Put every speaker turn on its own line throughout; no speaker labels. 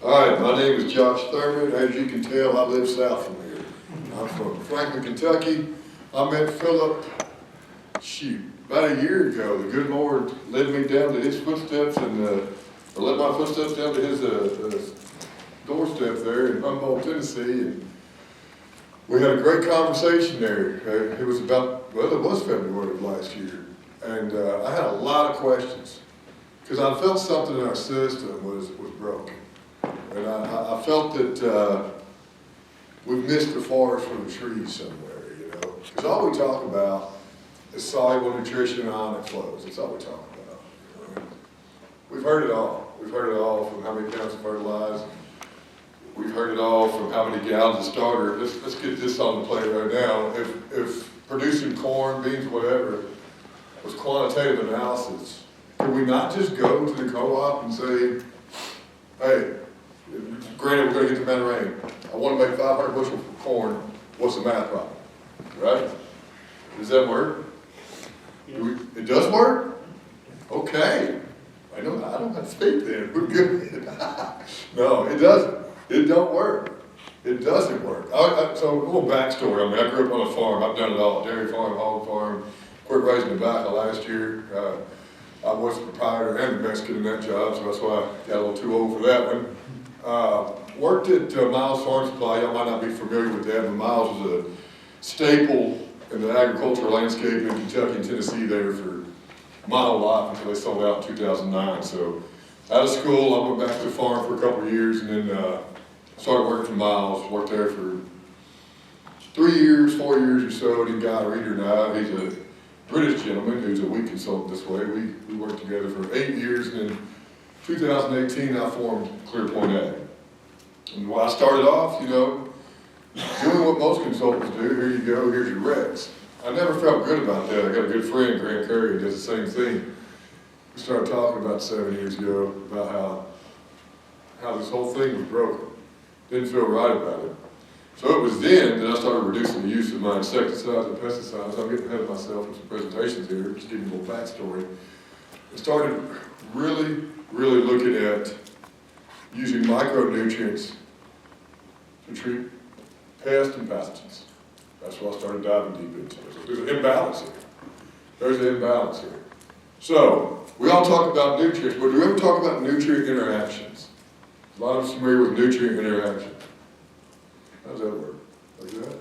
All right, my name is Josh Thurman. As you can tell, I live south from here. I'm from Franklin, Kentucky. I met Philip, about a year ago. The good Lord led me down to his footsteps and led my footsteps down to his doorstep there in Humboldt, Tennessee. And we had a great conversation there. It was February of last year. And I had a lot of questions because I felt something in our system was broken. And I felt that we've missed the forest for the trees somewhere, you know. Because all we talk about is soluble nutrition and ionic flows. That's all we talk about. You know? We've heard it all. We've heard it all from how many pounds of fertilizer. We've heard it all from how many gallons of starter. Let's get this on the plate right now. If producing corn, beans, whatever, was quantitative analysis, could we not just go to the co-op and say, hey, granted we're going to get the amount of rain. I want to make 500 bushels of corn. What's the math problem? Right? Does that work? Yeah. It does work? Okay. I don't have to speak then. We're good. No, it doesn't. It don't work. It doesn't work. So a little backstory. I mean, I grew up on a farm. I've done it all. Dairy farm, hog farm. Quit raising tobacco last year. I was the proprietor and the Mexican in that job, so that's why I got a little too old for that one. Worked at Miles Farm Supply. Y'all might not be familiar with that, but Miles was a staple in the agricultural landscape in Kentucky and Tennessee there for my whole life until they sold out in 2009. So out of school, I went back to the farm for a couple of years and then started working for Miles. Worked there for 4 years or so. And Guy Reeder and I, he's a British gentleman who's a wheat consultant this way. We worked together for 8 years, and in 2018 I formed Clearpoint Ag. And when I started off, you know, doing what most consultants do, here you go, here's your recs. I never felt good about that. I got a good friend, Grant Curry, who does the same thing. We started talking about 7 years ago about how this whole thing was broken. Didn't feel right about it. So it was then that I started reducing the use of my insecticides and pesticides. I'm getting ahead of myself with some presentations here, just giving you a little backstory. I started really looking at using micronutrients to treat pests and pathogens. That's what I started diving deep into. So there's an imbalance here. There's an imbalance here. So we all talk about nutrients, but do we ever talk about nutrient interactions? A lot of us familiar with nutrient interactions. How does that work? Like that?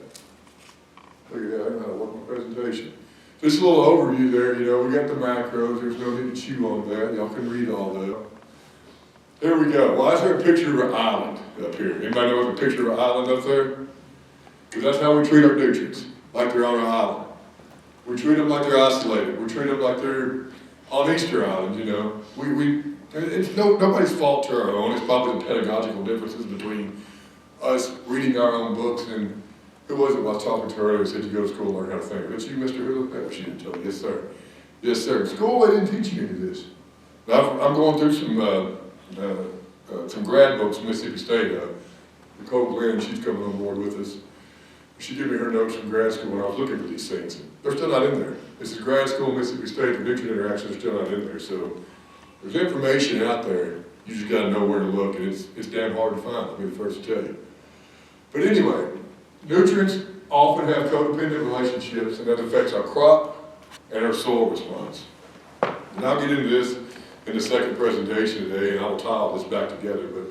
Look at that, I know how to work my presentation. Just a little overview there, you know, we got the macros, there's no need to chew on that, y'all can read all that. There we go. Why is there a picture of an island up here? Anybody know there's a picture of an island up there? Because that's how we treat our nutrients, like they're on an island. We treat them like they're isolated. We treat them like they're on Easter Island, you know. It's nobody's fault to our own. It's probably the pedagogical differences between us reading our own books and who was it I was talking to earlier said you go to school and learn how to think. That's you, Mr. Hulu? That was you, tell me. Yes, sir. Yes, sir. In school, they didn't teach you any of this. Now, I'm going through some grad books from Mississippi State. Nicole Glenn, she's coming on board with us. She gave me her notes from grad school when I was looking for these things. They're still not in there. This is grad school, Mississippi State. The nutrient interactions are still not in there. So there's information out there. You just got to know where to look, and it's damn hard to find. I'll be the first to tell you. But anyway, nutrients often have codependent relationships, and that affects our crop and our soil response. And I'll get into this in the second presentation today, and I'll tie all this back together. But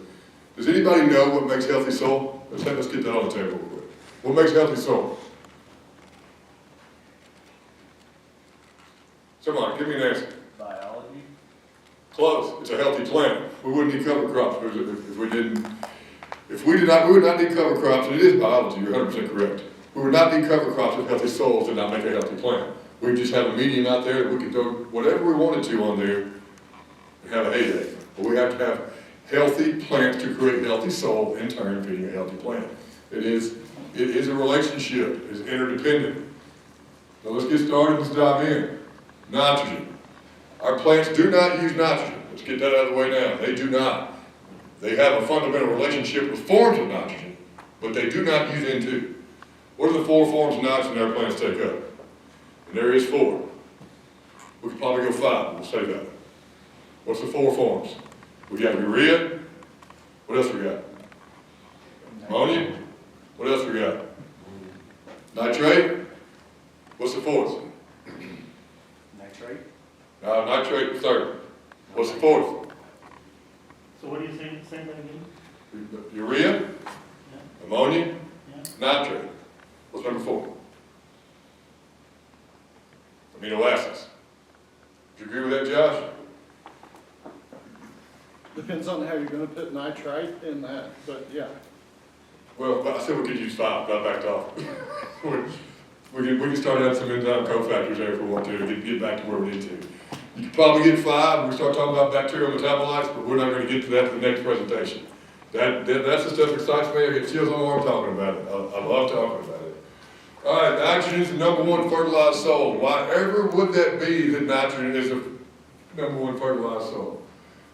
does anybody know what makes healthy soil? Let's get that on the table real quick. What makes healthy soil? Somebody, give me an answer.
Biology.
Close. It's a healthy plant. We wouldn't need cover crops if we didn't. We would not need cover crops, and it is biology, you're 100% correct. We would not need cover crops with healthy soils to not make a healthy plant. We just have a medium out there that we can throw whatever we wanted to on there and have a heyday. But we have to have healthy plants to create healthy soil, in turn feeding a healthy plant. It is a relationship, it is interdependent. Now let's get started, let's dive in. Nitrogen. Our plants do not use nitrogen. Let's get that out of the way now. They do not. They have a fundamental relationship with forms of nitrogen, but they do not use N2. What are the 4 forms of nitrogen our plants take up? And there is 4. We could probably go 5, we'll say that. What's the 4 forms? We got urea, What else we got? Ammonia? What else we got? Nitrate? What's the fourth?
Nitrate.
Nitrate was third. What's the fourth?
So what do you say, same thing again?
Urea,
Yeah.
ammonia,
Yeah.
nitrate. What's number 4? Amino acids. Do you agree with that, Josh?
Depends on how you're gonna put nitrite in that, but yeah.
Well, I said we could use 5, but I backed off. we can start adding some enzyme cofactors there if we want to get back to where we need to. You could probably get 5 when we start talking about bacterial metabolites, but we're not going to get to that in the next presentation. That's the stuff that excites me. I get chills on what I'm talking about it. I love talking about it. All right, nitrogen is the #1 fertilized soil. Why would that be that nitrogen is the #1 fertilized soil?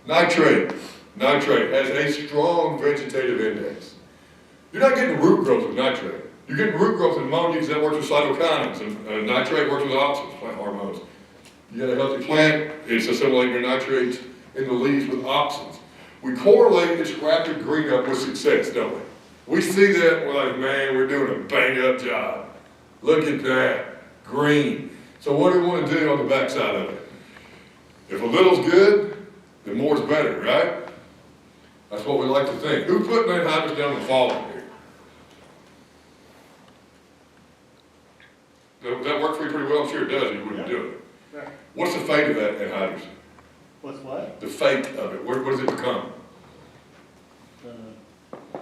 Nitrate has a strong vegetative index. You're not getting root growth with nitrate. You're getting root growth with ammonia because that works with cytokinins, and nitrate works with auxins, plant hormones. You got a healthy plant, it's assimilating your nitrates in the leaves with auxins. We correlate its rapid green up with success, don't we? We see that and we're like, man, we're doing a bang up job. Look at that, green. So what do we want to do on the backside of it? If a little's good, then more's better, right? That's what we like to think. Who's putting anhydrous down the fall here? That worked for you pretty well? I'm sure it does, you wouldn't do it.
Right.
What's the fate of that anhydrous?
What's what?
The fate of it, what does it become?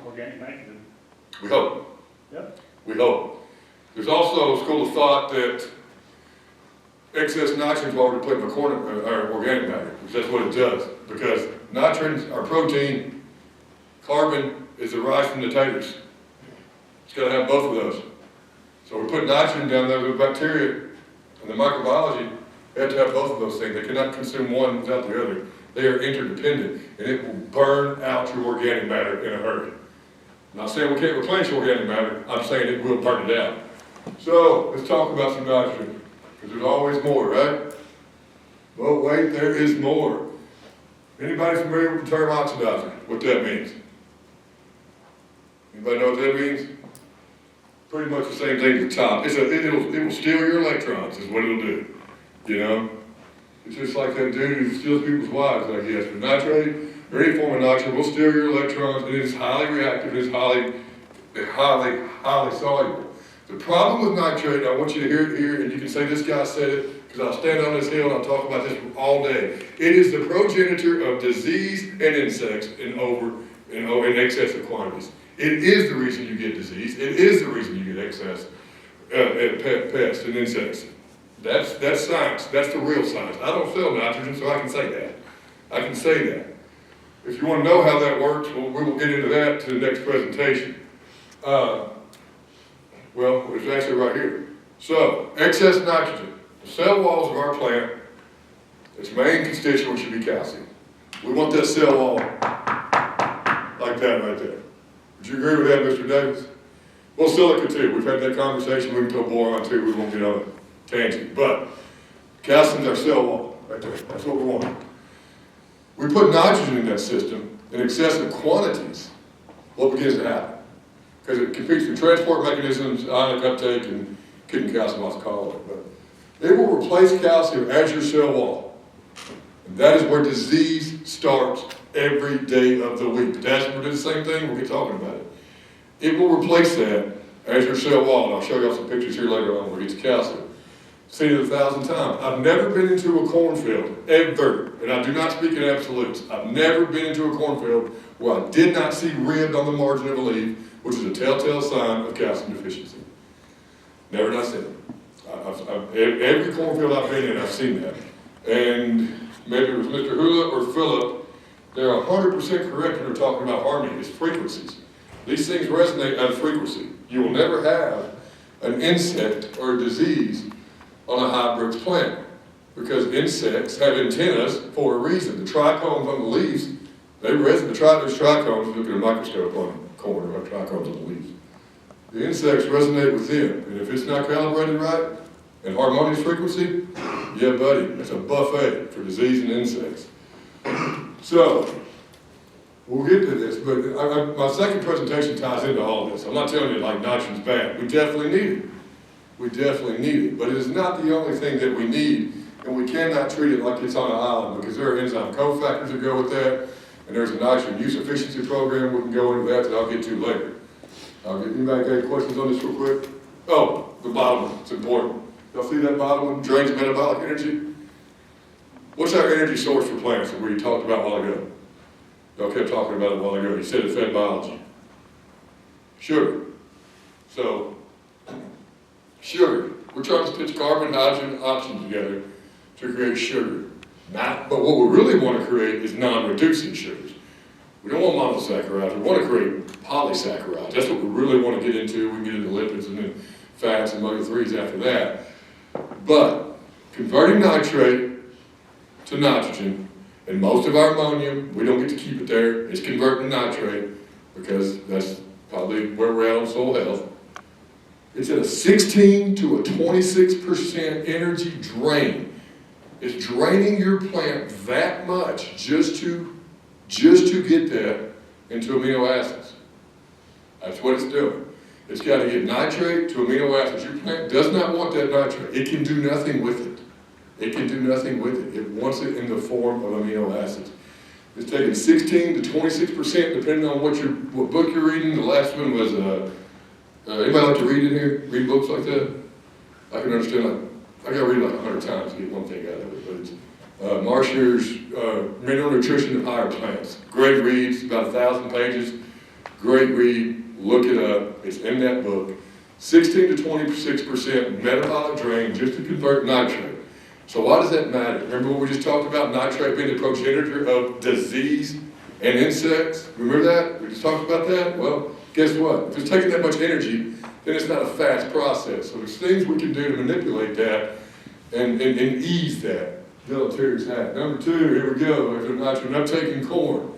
Organic nitrogen.
We hope.
Yep.
We hope. There's also a school of thought that excess nitrogen is what we're putting in our organic matter, which that's what it does. Because nitrogen are protein, carbon is the rice from the taters. It's got to have both of those. So we're putting nitrogen down there with bacteria and the microbiology. They have to have both of those things. They cannot consume one without the other. They are interdependent, and it will burn out your organic matter in a hurry. I'm not saying we can't replenish organic matter, I'm saying it will burn it out. So, let's talk about some nitrogen, because there's always more, right? But wait, there is more. Anybody familiar with the term oxidizer? What that means? Anybody know what that means? Pretty much the same thing at the top. It will steal your electrons, is what it'll do. You know? It's just like that dude who steals people's wives, I guess. But nitrate, or any form of nitrogen, will steal your electrons, and it is highly reactive, it is highly soluble. The problem with nitrate, I want you to hear it here, and you can say this guy said it, because I'll stand on this hill and I'll talk about this all day. It is the progenitor of disease and insects in excessive quantities. It is the reason you get disease. It is the reason you get excess pests and insects. That's science. That's the real science. I don't sell nitrogen, so I can say that. I can say that. If you want to know how that works, we will get into that to the next presentation. Well, it's actually right here. So, excess nitrogen. The cell walls of our plant, its main constituent should be calcium. We want that cell wall like that right there. Would you agree with that, Mr. Davis? Well, silica too. We've had that conversation. We can put boron too. We won't get on a tangent. But calcium's our cell wall right there. That's what we want. We put nitrogen in that system in excessive quantities. What begins to happen? Because it competes with transport mechanisms, ionic uptake, and kidney calcium, I'll call it. But it will replace calcium as your cell wall. And that is where disease starts every day of the week. Potassium will do the same thing, we'll be talking about it. It will replace that as your cell wall, and I'll show you some pictures here later on where it's calcium. Seen it 1,000 times. I've never been into a cornfield, ever, and I do not speak in absolutes. I've never been into a cornfield where I did not see ribbed on the margin of a leaf, which is a telltale sign of calcium deficiency. Never not seen it. Every cornfield I've been in, I've seen that. And maybe it was Mr. Hula or Philip, they're 100% correct when they're talking about harmony. It's frequencies. These things resonate at a frequency. You will never have an insect or a disease on a hybrid plant because insects have antennas for a reason. The trichomes on the leaves, they resonate. There's trichomes, look at a microscope on the corner, like trichomes on the leaves. The insects resonate with them, and if it's not calibrated right and harmonious frequency, yeah, buddy, it's a buffet for disease and insects. So, We'll get to this, but my second presentation ties into all this. I'm not telling you like nitrogen's bad. We definitely need it. We definitely need it, but it is not the only thing that we need, and we cannot treat it like it's on an island because there are enzyme cofactors that go with that, and there's a nitrogen use efficiency program. We can go into that I'll get to later. Anybody got any questions on this real quick? Oh, the bottom one, it's important. Y'all see that bottom one? Drains metabolic energy. What's our energy source for plants that we talked about a while ago? Y'all kept talking about it a while ago. You said it fed biology. Sugar. So, sugar. We're trying to stitch carbon, hydrogen, oxygen together to create sugar. But what we really want to create is non-reducing sugars. We don't want monosaccharides. We want to create polysaccharides. That's what we really want to get into. We can get into lipids and then fats and omega-3s after that. But converting nitrate to nitrogen, and most of our ammonium, we don't get to keep it there. It's converting to nitrate because that's probably where we're at on soil health. It's at a 16 to a 26% energy drain. It's draining your plant that much just to get that into amino acids. That's what it's doing. It's got to get nitrate to amino acids. Your plant does not want that nitrate. It can do nothing with it. It can do nothing with it. It wants it in the form of amino acids. It's taking 16 to 26%, depending on what book you're reading. The last one was, anybody like to read in here? Read books like that? I can understand, I got to read it like 100 times to get one thing out of it. But it's Marshner's Mineral Nutrition of Higher Plants. Great read. It's about 1,000 pages. Great read. Look it up. It's in that book. 16 to 26% metabolic drain just to convert nitrate. So why does that matter? Remember what we just talked about, nitrate being the progenitor of disease and insects? Remember that? We just talked about that? Well, guess what? If it's taking that much energy, then it's not a fast process. So there's things we can do to manipulate that and ease that deleterious habit. Number two, here we go, after nitrogen uptake in corn.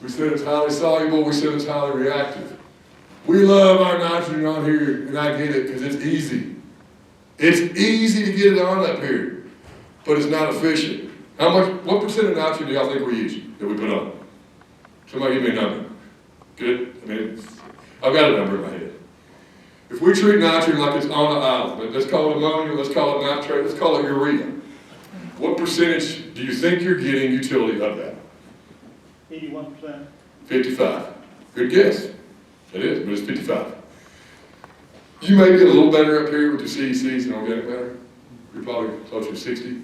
We said it's highly soluble, we said it's highly reactive. We love our nitrogen on here, and I get it because it's easy. It's easy to get it on up here. But it's not efficient. What percent of nitrogen do y'all think we use, that we put on? Somebody give me a number. Good? I mean, I've got a number in my head. If we treat nitrogen like it's on an island, let's call it ammonia, let's call it nitrate, let's call it urea. What percentage do you think you're getting utility of that?
81%.
55. Good guess. It is, but it's 55. You may get a little better up here with your CECs and organic matter. You're probably closer to 60.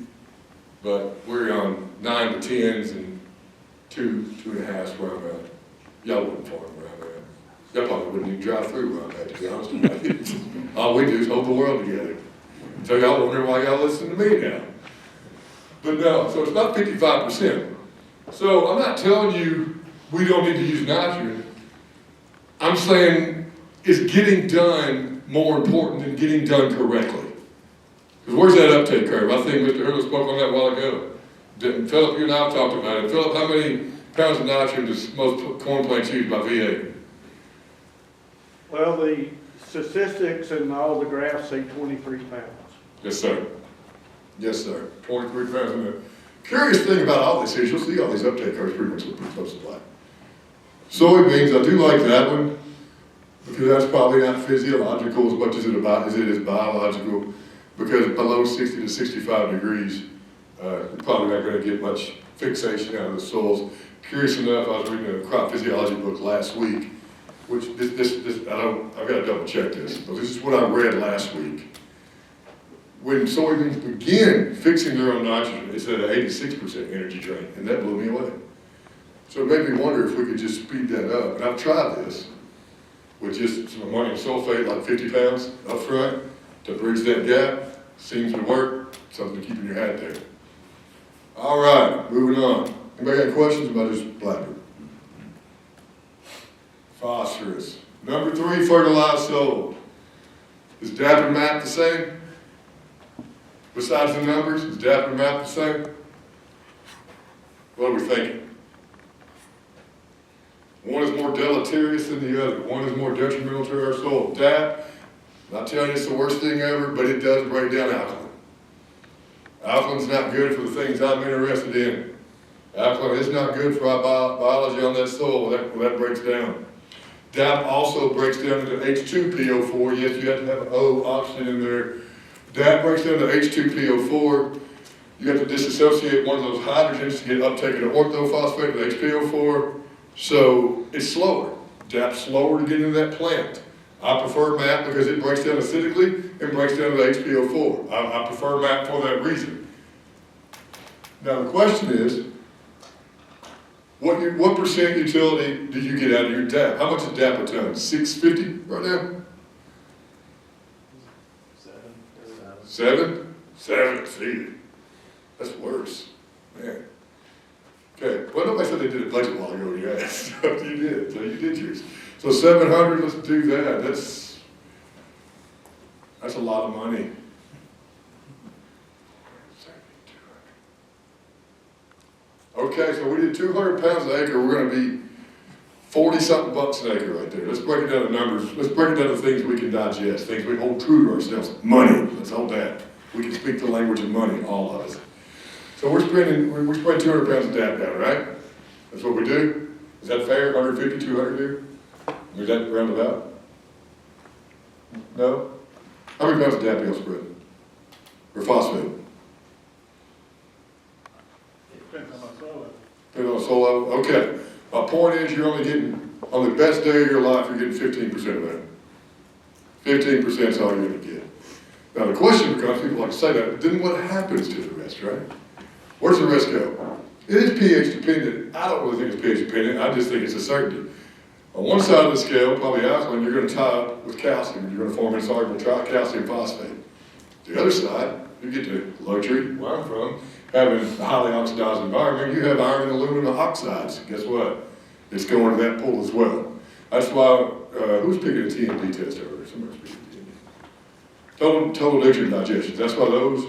But we're on 9 to 10s and 2.5s where I'm at. Y'all wouldn't farm where I'm at. Y'all probably wouldn't even drive through where I'm at, to be honest with you. All we do is hold the world together. So y'all wonder why y'all listen to me now. But no, so it's about 55%. So I'm not telling you we don't need to use nitrogen. I'm saying is getting done more important than getting done correctly. Because where's that uptake curve? I think Mr. Hurley spoke on that a while ago. Philip, you and I have talked about it. Philip, how many pounds of nitrogen does most corn plants use by VA?
Well, the statistics and all the graphs say 23 pounds.
Yes, sir. Yes, sir. 23 pounds. And the curious thing about all this is you'll see all these uptake curves pretty much look pretty close to black. Soybeans, I do like that one because that's probably not physiological as much as it is biological. Because below 60 to 65 degrees, you're probably not going to get much fixation out of the soils. Curious enough, I was reading a crop physiology book last week, which I've got to double check this. But this is what I read last week. When soybeans begin fixing their own nitrogen, it's at an 86% energy drain, and that blew me away. So it made me wonder if we could just speed that up. And I've tried this with just some ammonium sulfate, like 50 pounds up front, to bridge that gap. Seems to work. Something to keep in your hat there. All right, moving on. Anybody got questions about this blabber? Phosphorus. Number 3, fertilized soil. Is DAP and MAP the same? Besides the numbers, is DAP and MAP the same? What are we thinking? One is more deleterious than the other. One is more detrimental to our soil. DAP, not telling you it's the worst thing ever, but it does break down alkaline. Alkaline's not good for the things I'm interested in. Alkaline is not good for our biology on that soil when that breaks down. DAP also breaks down into H2PO4. Yes, you have to have an O oxygen in there. DAP breaks down to H2PO4. You have to disassociate one of those hydrogens to get uptake of orthophosphate with HPO4. So it's slower. DAP's slower to get into that plant. I prefer MAP because it breaks down acidically and breaks down to HPO4. I prefer MAP for that reason. Now the question is, what percent utility do you get out of your DAP? How much is DAP a ton? 650 right now? 7? 7? See, that's worse, man. Okay, well nobody said they did a budget while ago, yeah, so you did, so you did yours. So 700, let's do that, that's a lot of money. Okay, so we did 200 pounds an acre, we're gonna be 40-something bucks an acre right there. Let's break it down to numbers, let's break it down to things we can digest, things we hold true to ourselves. Money, let's hold that. We can speak the language of money, all of us. So we're spreading 200 pounds of DAP down, right? That's what we do? Is that fair, 150, 200 here? Is that roundabout? No? How many pounds of DAP y'all spread? Or phosphate?
Depends on my soil.
Depending on soil level? Okay. My point is you're only getting, on the best day of your life, you're getting 15% of that. 15% is all you're going to get. Now the question becomes, people like to say that, but then what happens to the rest, right? Where does the rest go? It is pH dependent. I don't really think it's pH dependent. I just think it's a certainty. On one side of the scale, probably alkaline, you're going to tie up with calcium. You're going to form insoluble calcium phosphate. The other side, you get the luxury, where I'm from, having a highly oxidized environment, you have iron and aluminum oxides. Guess what? It's going to that pool as well. That's why, who's picking a TND test earlier? Somebody's picking a TND. Total nutrient digestion. That's why those,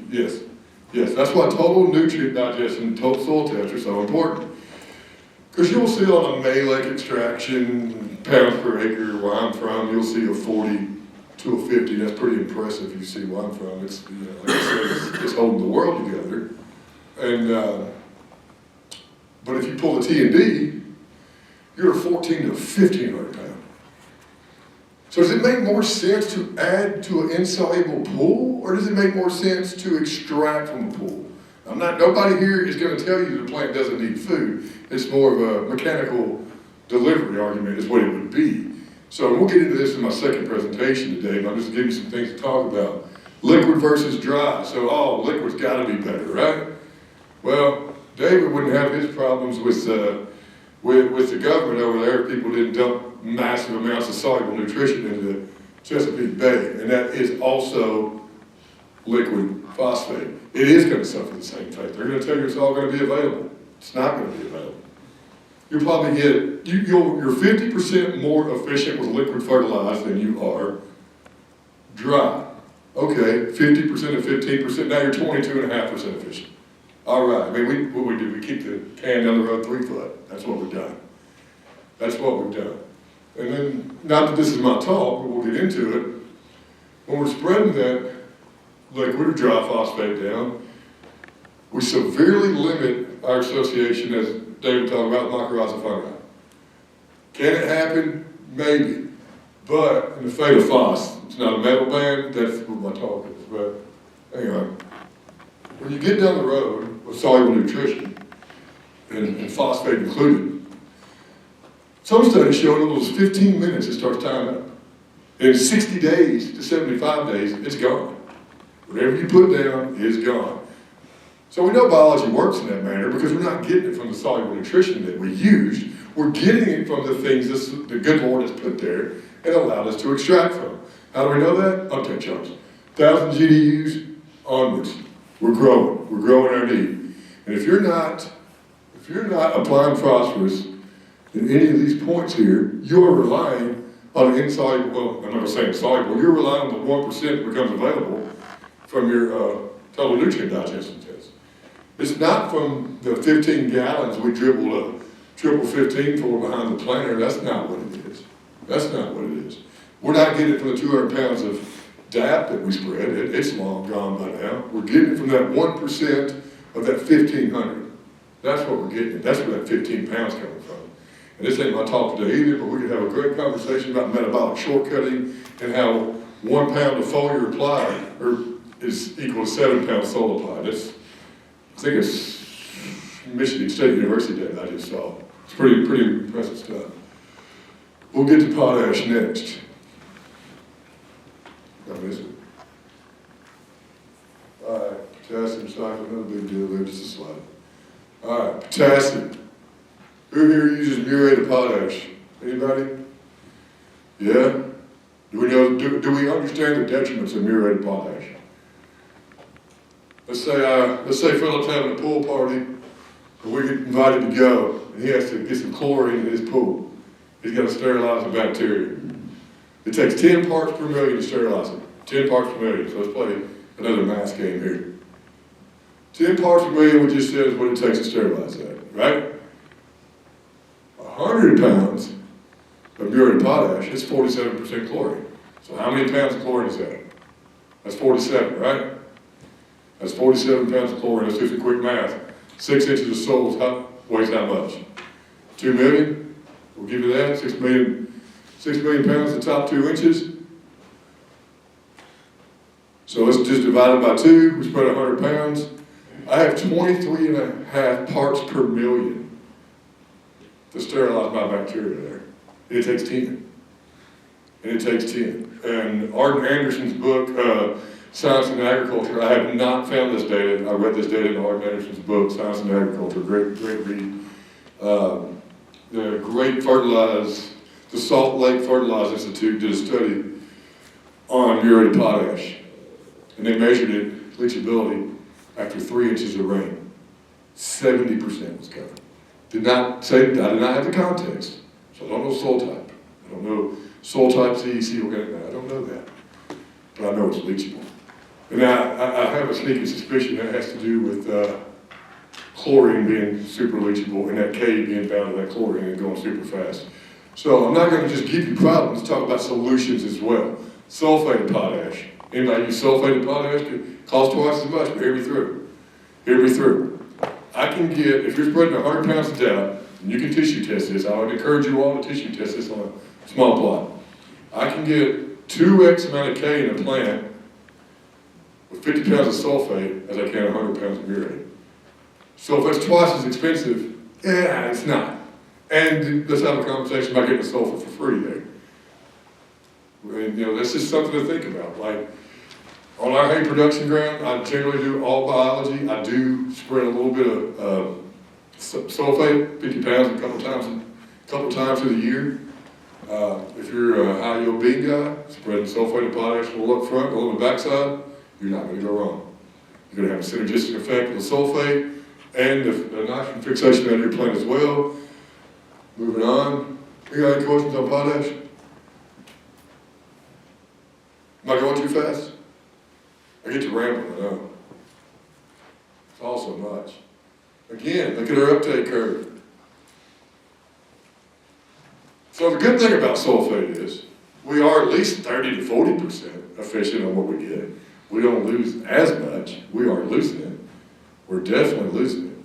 yes, that's why total nutrient digestion and total soil tests are so important. Because you'll see on a Malek extraction, pounds per acre, where I'm from, you'll see a 40 to a 50. That's pretty impressive. You see where I'm from. It's, you know, like I said, it's holding the world together. And but if you pull the T&D, you're 14 to 1,500 pounds. So does it make more sense to add to an insoluble pool, or does it make more sense to extract from a pool? Nobody here is going to tell you the plant doesn't need food. It's more of a mechanical delivery argument is what it would be. So we'll get into this in my second presentation today, but I'm just giving you some things to talk about. Liquid versus dry. So, liquid's got to be better, right? Well, David wouldn't have his problems with the government over there if people didn't dump massive amounts of soluble nutrition into Chesapeake Bay, and that is also liquid phosphate. It is going to suffer the same fate. They're going to tell you it's all going to be available. It's not going to be available. You'll probably get, you're 50% more efficient with liquid fertilizer than you are dry. Okay, 50% and 15%, now you're 22.5% efficient. All right, I mean, what we do, we keep the can down the road 3 foot. That's what we've done. That's what we've done. And then, not that this is my talk, but we'll get into it. When we're spreading that liquid or dry phosphate down, we severely limit our association, as David talked about, mycorrhizal fungi. Can it happen? Maybe. But in the fate of phos, it's not a metal band, that's what my talk is. But anyway, when you get down the road with soluble nutrition, and phosphate included, some studies show in those 15 minutes it starts tying up. In 60 days to 75 days, it's gone. Whatever you put down is gone. So we know biology works in that manner because we're not getting it from the soluble nutrition that we used. We're getting it from the things that the good Lord has put there and allowed us to extract from. How do we know that? Uptake charts. 1,000 GDUs onwards. We're growing our need. And if you're not applying phosphorus in any of these points here, you're relying on an insoluble, well, I'm not going to say insoluble, you're relying on the 1% that becomes available from your total nutrient digestion test. It's not from the 15 gallons we dribble a triple 15 for behind the planter. That's not what it is. That's not what it is. We're not getting it from the 200 pounds of DAP that we spread. It's long gone by now. We're getting it from that 1% of that 1,500. That's what we're getting at. That's where that 15 pounds coming from. And this ain't my talk today either, but we could have a great conversation about metabolic shortcutting and how 1 pound of foliar applied is equal to 7 pounds soil applied. I think it's Michigan State University data I just saw. It's pretty impressive stuff. We'll get to potash next. I miss it. All right, potassium cycle, no big deal there, just a slide. All right, potassium. Who here uses muriate of potash? Anybody? Yeah? Do we understand the detriments of muriate of potash? Let's say Philip's having a pool party, and we get invited to go, and he has to get some chlorine in his pool. He's got to sterilize the bacteria. It takes 10 parts per million to sterilize it. 10 parts per million, so let's play another math game here. 10 parts per million, we just said, is what it takes to sterilize that, right? 100 pounds of muriate of potash, it's 47% chlorine. So how many pounds of chlorine is that? That's 47, right? That's 47 pounds of chlorine. Let's do some quick math. 6 inches of soil weighs how much? 2 million? We'll give you that. 6 million pounds, the top 2 inches. So let's just divide it by 2. We spread 100 pounds. I have 23.5 parts per million to sterilize my bacteria there. And it takes 10. And Arden Anderson's book, Science and Agriculture, I have not found this data. I read this data in Arden Anderson's book, Science and Agriculture, great read. The Salt Lake Fertilizer Institute did a study on muriate of potash. And they measured it, leachability, after 3 inches of rain. 70% was covered. I did not have the context, so I don't know soil type. I don't know soil type, CEC, organic matter. I don't know that, but I know it's leachable. And I have a sneaking suspicion that has to do with chlorine being super leachable and that K being bound to that chlorine and going super fast. So I'm not going to just give you problems, let's talk about solutions as well. Sulfate of potash. Anybody use sulfate of potash? It costs twice as much, but hear me through. I can get, if you're spreading 100 pounds of DAP, and you can tissue test this, I would encourage you all to tissue test this on a small plot. I can get 2x amount of K in a plant with 50 pounds of sulfate as I can 100 pounds of muriate. So if it's twice as expensive, yeah, it's not. And let's have a conversation about getting the sulfur for free there. And, that's just something to think about. Like, on our hay production ground, I generally do all biology. I do spread a little bit of sulfate, 50 pounds a couple times through the year. If you're a high yield bean guy, spreading sulfate of potash a little up front, a little on the backside, you're not going to go wrong. You're going to have a synergistic effect of the sulfate and the nitrogen fixation out of your plant as well. Moving on. You got any questions on potash? Am I going too fast? I get to rambling, I know. It's all so much. Again, look at our uptake curve. So the good thing about sulfate is we are at least 30 to 40% efficient on what we get. We don't lose as much. We are losing it. We're definitely losing it.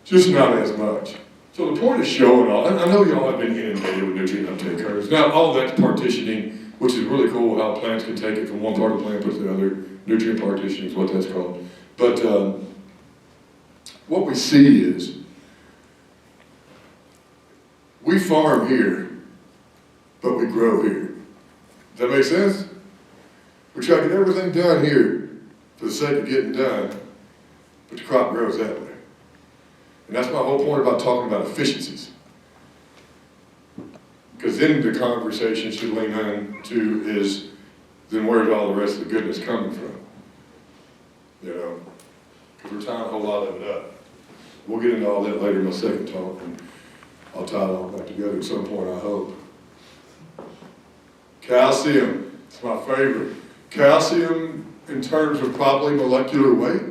Just not as much. So the point is showing all, I know y'all have been inundated with nutrient uptake curves. Now all that's partitioning, which is really cool how plants can take it from one part of the plant to the other. Nutrient partitioning is what that's called. But what we see is we farm here, but we grow here. Does that make sense? We try to get everything done here for the sake of getting done, but the crop grows that way. And that's my whole point about talking about efficiencies. Because then the conversation should lean on to is, then where's all the rest of the goodness coming from? Because we're tying a whole lot of it up. We'll get into all that later in my second talk, and I'll tie it all back together at some point, I hope. Calcium, it's my favorite. Calcium, in terms of probably molecular weight,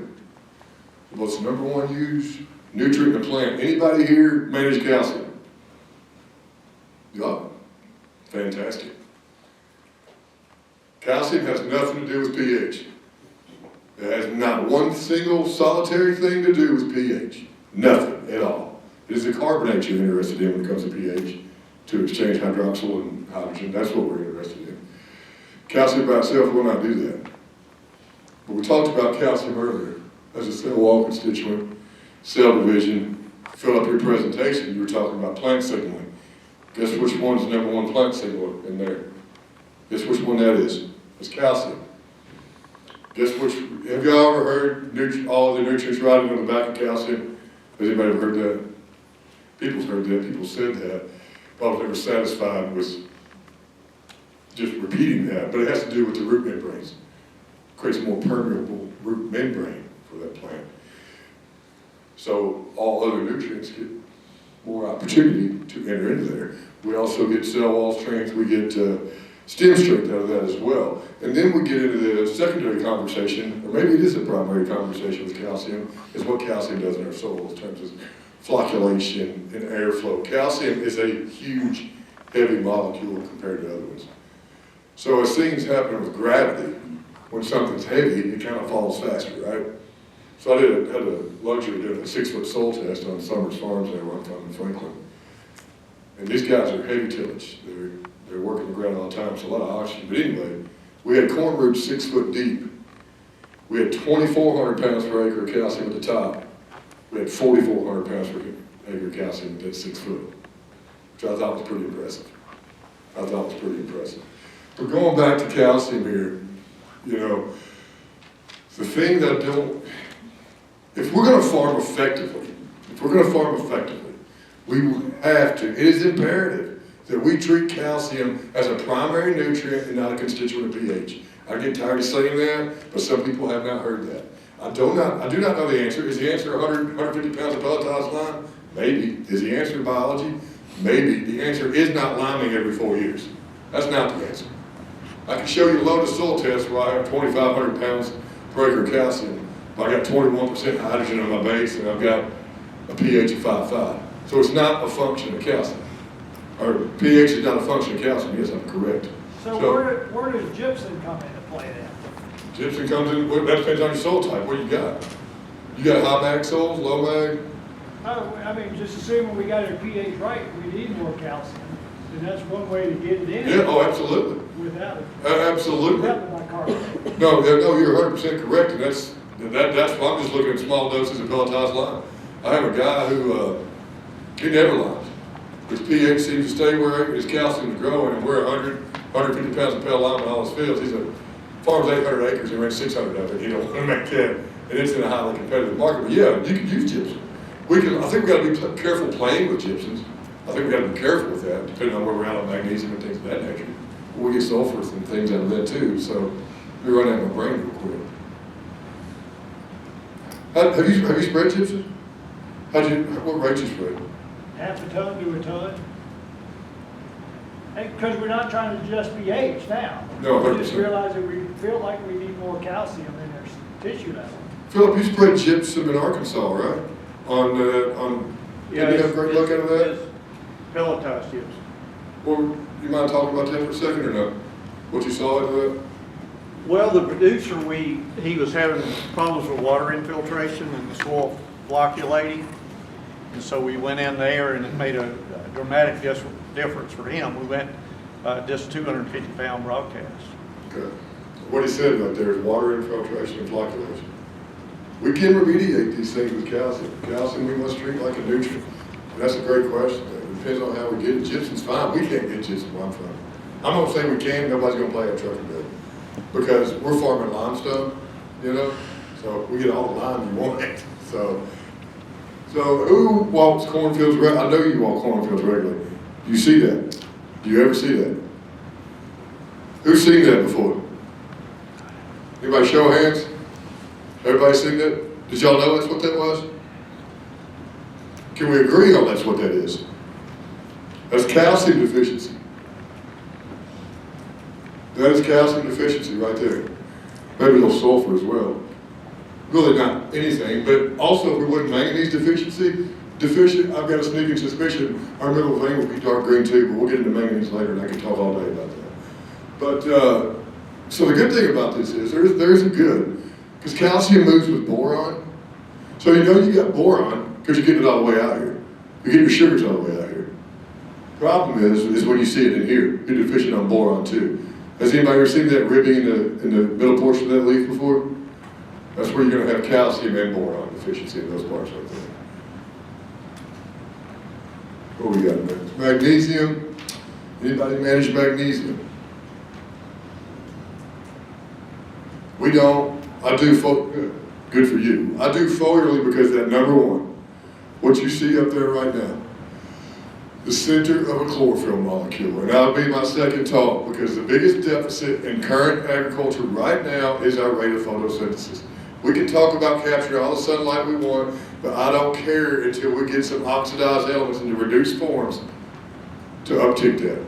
what's the number one used nutrient in a plant? Anybody here manage calcium? Yeah, fantastic. Calcium has nothing to do with pH. It has not one single solitary thing to do with pH. Nothing at all. It is the carbonate you're interested in when it comes to pH, to exchange hydroxyl and hydrogen. That's what we're interested in. Calcium by itself will not do that. But we talked about calcium earlier as a cell wall constituent, cell division. Fill up your presentation, you were talking about plant signaling. Guess which one's the number one plant signaler in there? Guess which one that is? It's calcium. Guess which, have y'all ever heard all the nutrients riding on the back of calcium? Has anybody ever heard that? People's heard that, people said that. But I was never satisfied with just repeating that, but it has to do with the root membranes. It creates a more permeable root membrane for that plant. So all other nutrients get more opportunity to enter into there. We also get cell wall strength, we get stem strength out of that as well. And then we get into the secondary conversation, or maybe it is a primary conversation with calcium, is what calcium does in our soil in terms of flocculation and airflow. Calcium is a huge, heavy molecule compared to other ones. So as things happen with gravity, when something's heavy, it kind of falls faster, right? So I had a luxury of doing a 6-foot soil test on Summers Farms there where I'm from in Franklin. And these guys are heavy tillage. They're working the ground all the time, so a lot of oxygen. But anyway, we had corn roots 6 foot deep. We had 2,400 pounds per acre of calcium at the top. We had 4,400 pounds per acre of calcium at 6 foot, which I thought was pretty impressive. But going back to calcium here, you know, the thing that if we're going to farm effectively, we have to, it is imperative that we treat calcium as a primary nutrient and not a constituent of pH. I get tired of saying that, but some people have not heard that. I do not know the answer. Is the answer 150 pounds of pelletized lime? Maybe. Is the answer biology? Maybe. The answer is not liming every 4 years. That's not the answer. I can show you a load of soil tests where I have 2,500 pounds per acre of calcium. I got 21% hydrogen on my base, and I've got a pH of 5.5. So it's not a function of calcium. Or pH is not a function of calcium. Yes, I'm correct.
So where does gypsum come into play then?
Gypsum comes in, well, that depends on your soil type. What you got? You got high mag soils, low mag?
Oh, I mean, just assuming we got our pH right, we need more calcium. And that's one way to get it in.
Yeah, oh, absolutely.
Without it.
Absolutely.
Without the bicarbonate.
No, you're 100% correct, and that's why I'm just looking at small doses of pelletized lime. I have a guy who he never limes. His pH seems to stay where his calcium is growing, and we're 150 pounds of pellet lime in all his fields. He's farms 800 acres, he runs 600 of it. He don't want to make that, and it's in a highly competitive market. But yeah, you can use gypsum. I think we got to be careful playing with gypsums. I think we got to be careful with that, depending on where we're at on magnesium and things of that nature. We get sulfurs and things out of that too. So we run out of my brain real quick. Have you spread gypsum? What rate you spread?
Half a ton to a ton. Because we're not trying to adjust pH now.
No, 100%.
We just realize that we feel like we need more calcium in our tissue level.
Philip, you spread gypsum in Arkansas, right? Did you have a great look at that?
Pelletized gypsum.
Well, you mind talking about that for a second or no? What you saw out of that?
Well, the producer, he was having problems with water infiltration and the soil flocculating. And so we went in there and it made a dramatic difference for him. We went just 250 pound broadcast.
Okay. What he said about there is water infiltration and flocculation. We can remediate these things with calcium. Calcium we must treat like a nutrient. And that's a great question. It depends on how we get it. Gypsum's fine. We can't get gypsum where I'm from. I'm not saying we can. Nobody's going to play a trucking bill. Because we're farming limestone, you know? So we get all the lime you want. So who walks cornfields regularly? I know you walk cornfields regularly. Do you see that? Do you ever see that? Who's seen that before? Anybody show hands? Everybody seen that? Did y'all know that's what that was? Can we agree on that's what that is? That's calcium deficiency. That is calcium deficiency right there. Maybe a little sulfur as well. Really not anything, but also if we wouldn't manganese deficient, I've got a sneaking suspicion our middle vein will be dark green too, but we'll get into manganese later and I can talk all day about that. But, so the good thing about this is there's a good, because calcium moves with boron. So you know you got boron, because you're getting it all the way out here. You're getting your sugars all the way out here. Problem is when you see it in here, you're deficient on boron too. Has anybody ever seen that ribbing in the middle portion of that leaf before? That's where you're going to have calcium and boron deficiency in those parts right there. What we got next? Magnesium. Anybody manage magnesium? We don't. I do. Good for you. I do foliarly because that number one, what you see up there right now, the center of a chlorophyll molecule. And that'll be my second talk because the biggest deficit in current agriculture right now is our rate of photosynthesis. We can talk about capturing all the sunlight we want, but I don't care until we get some oxidized elements into reduced forms to uptick that.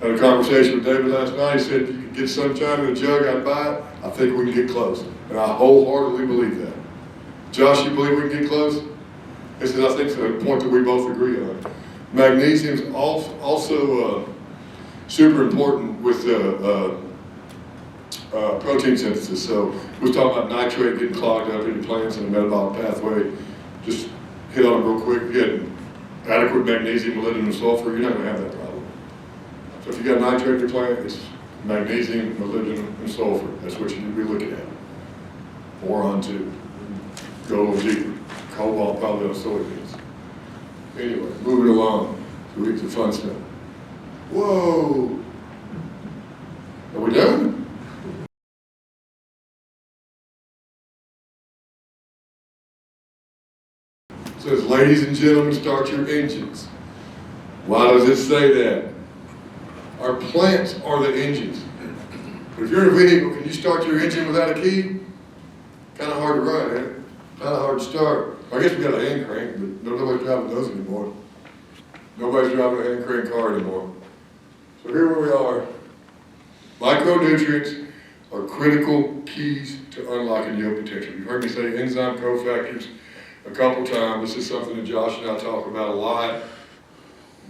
I had a conversation with David last night. He said, if you could get sunshine in a jug, I'd buy it. I think we can get close. And I wholeheartedly believe that. Josh, you believe we can get close? He said, I think it's a point that we both agree on. Magnesium is also super important with protein synthesis. So we was talking about nitrate getting clogged up in your plants and the metabolic pathway. Just hit on it real quick. If you had adequate magnesium, molybdenum, and sulfur, you're not going to have that problem. So if you got nitrate in your plant, it's magnesium, molybdenum, and sulfur. That's what you need to be looking at. Boron too. Go a little deeper. Cobalt probably on soybeans. Anyway, moving along. So we get to fun stuff. Whoa! Are we done? It says, ladies and gentlemen, start your engines. Why does it say that? Our plants are the engines. But if you're in a vehicle, can you start your engine without a key? Kind of hard to run, eh? Kind of hard to start. I guess we got a hand crank, but nobody's driving those anymore. Nobody's driving a hand crank car anymore. So here we are. Micronutrients are critical keys to unlocking yield potential. You've heard me say enzyme cofactors a couple times. This is something that Josh and I talk about a lot.